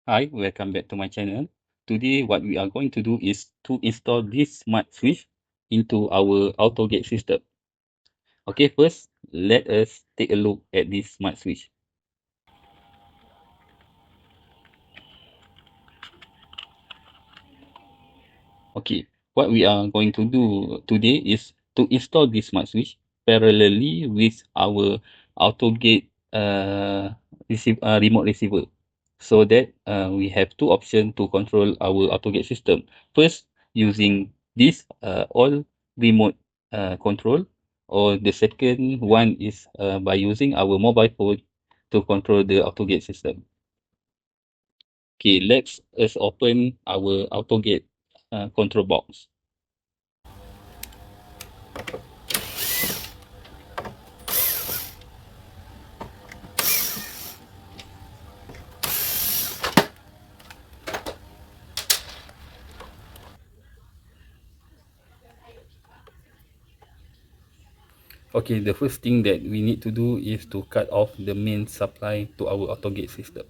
Hi, welcome back to my channel. Today, what we are going to do is to install this smart switch into our Autogate system. Okay, first, let us take a look at this smart switch. Okay, what we are going to do today is to install this smart switch parallelly with our Autogate remote receiver. So that we have two options to control our Autogate system. First, using this all remote control, or the second one is by using our mobile phone to control the Autogate system. Okay, let's us open our Autogate control box. Okay, the first thing that we need to do is to cut off the main supply to our Autogate system.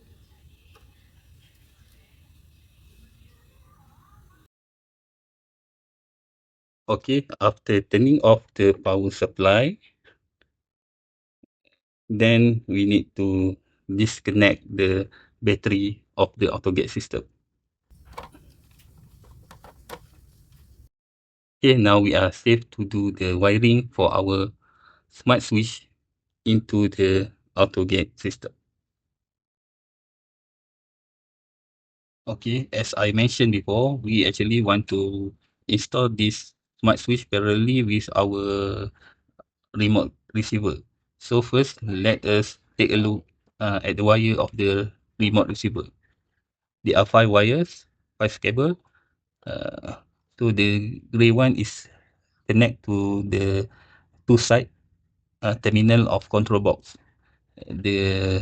Okay, after turning off the power supply, then we need to disconnect the battery of the Autogate system. Okay, now we are safe to do the wiring for our smart switch into the Autogate system. Okay, as I mentioned before, we actually want to install this smart switch parallelly with our remote receiver. So first, let us take a look at the wire of the remote receiver. There are 5 wires, 5 cable. Uh, so the gray one is connect to the two side terminal of control box. The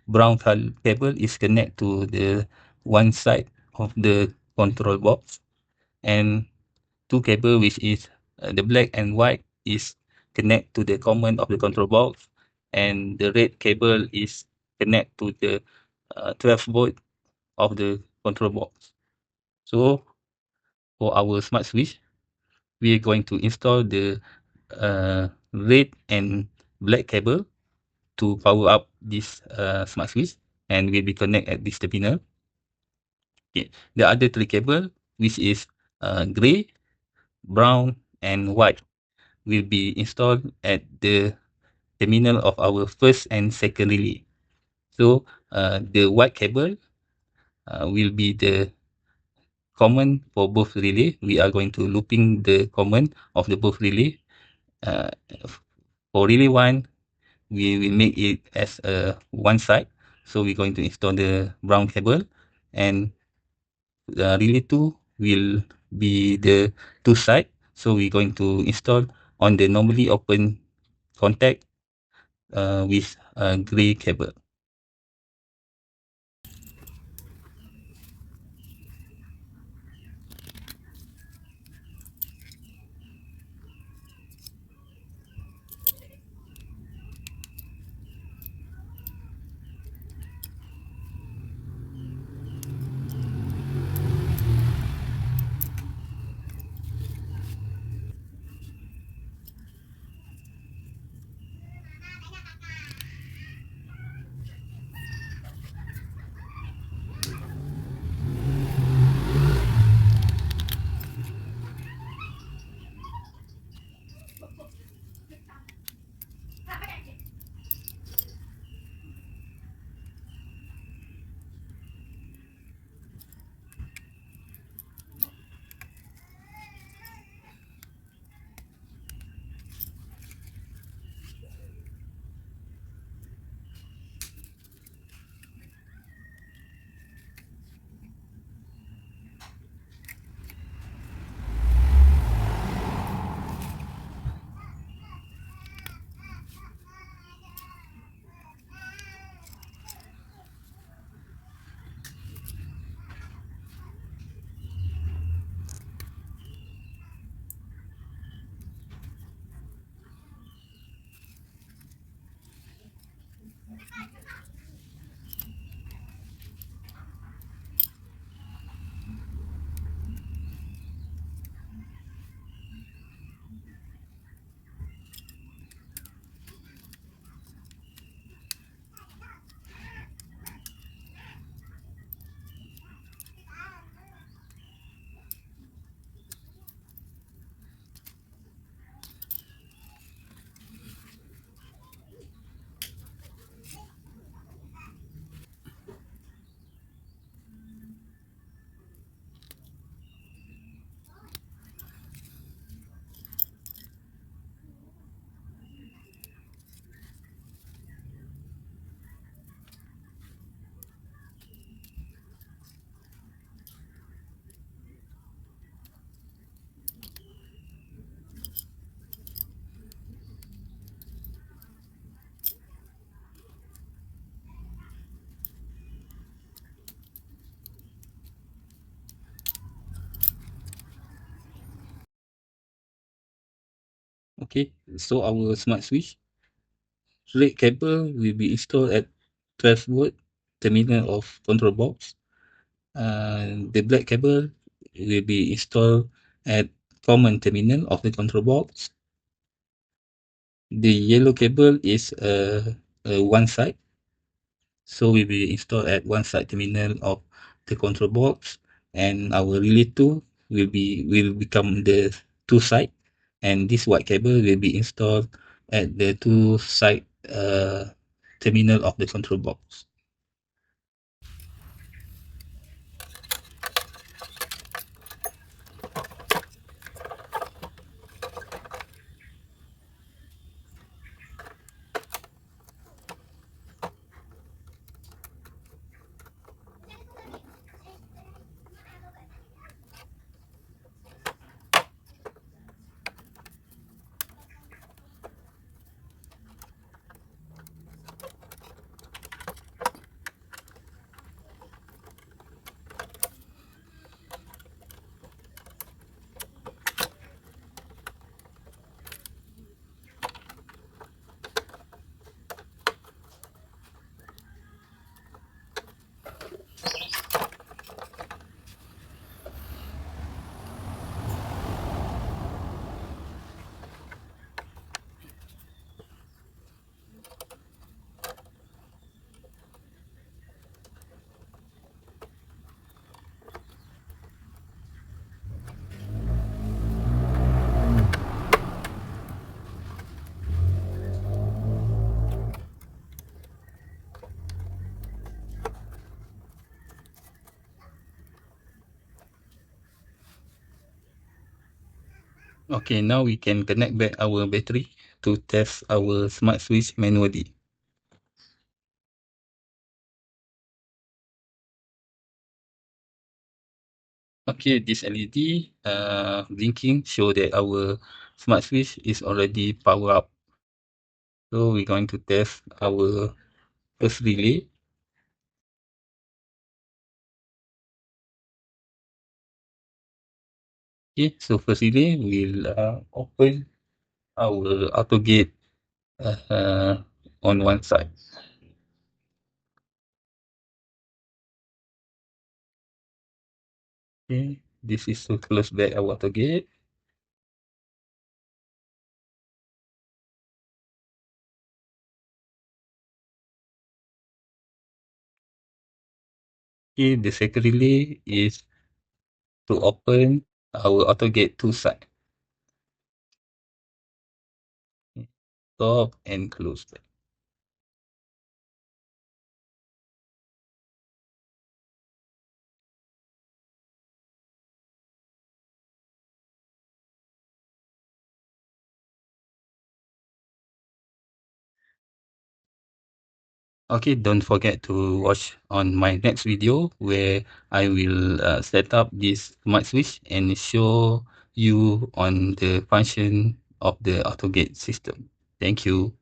brown cable is connect to the one side of the control box, and two cable which is the black and white is connect to the common of the control box, and the red cable is connect to the 12 volt of the control box. So for our smart switch, we are going to install the red and black cable to power up this smart switch, and will be connect at this terminal. Okay. The other 3 cable, which is gray, brown, and white, will be installed at the terminal of our first and second relay. So the white cable will be the common for both relay. We are going to looping the common of the both relay. Uh, for relay 1, we will make it as a one side. So we're going to install the brown cable, and relay 2 will be the two side. So we're going to install on the normally open contact with a gray cable. Okay, so our smart switch red cable will be installed at 12 volt terminal of control box. The black cable will be installed at common terminal of the control box. The yellow cable is one side, so will be installed at one side terminal of the control box, and our relay 2 will become the two side, and this white cable will be installed at the two side terminal of the control box. Okay, now we can connect back our battery to test our smart switch manually. Okay, this LED blinking show that our smart switch is already power up. So we're going to test our first relay. Okay, so first relay we'll open our Autogate uh, on one side. Okay, this is to close back our Autogate. Okay, the second relay is to open our Autogate two side. Stop and close back. Okay, don't forget to watch on my next video where I will set up this smart switch and show you on the function of the Autogate system. Thank you.